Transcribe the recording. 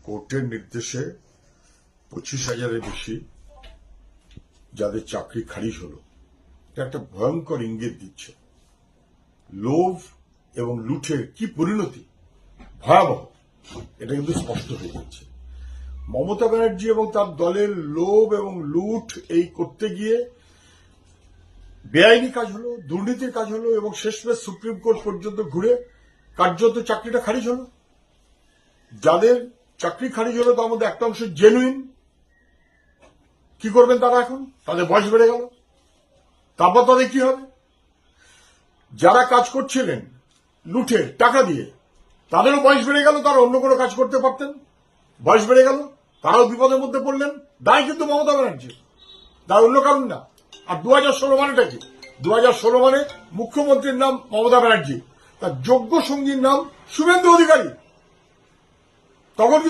কোর্টের নির্দেশে 25,000-এর বেশি যাদের চাকরি খারিজ হলো, এটা একটা ভয়ঙ্কর ইঙ্গিত দিচ্ছে। লোভ এবং লুঠের কি পরিণতি ভয়াবহ, এটা কিন্তু স্পষ্ট হয়ে যাচ্ছে। মমতা ব্যানার্জি এবং তার দলের লোভ এবং লুঠ এই করতে গিয়ে বেআইনি কাজ হলো, দুর্নীতির কাজ হলো এবং শেষমেশ সুপ্রিম কোর্ট পর্যন্ত ঘুরে কার্যত চাকরিটা খারিজ হলো। যাদের চাকরি খারিজ হলো তার মধ্যে একটা অংশ জেনুইন। কি করবেন তারা? এখন তাদের বয়স বেড়ে গেল, তারপর তাদের কি হবে? যারা কাজ করছিলেন লুঠে টাকা দিয়ে, তাদেরও বয়স বেড়ে গেল, তারা অন্য কোনো কাজ করতে পারতেন, বয়স বেড়ে গেল, তারাও বিপদের মধ্যে পড়লেন। দায় কিন্তু মমতা ব্যানার্জি, তার অন্য কারণ না। আর 2016 মানেটা কি? 2016 মানে মুখ্যমন্ত্রীর নাম মমতা ব্যানার্জি, তার যোগ্য সঙ্গীর নাম শুভেন্দু অধিকারী। তখন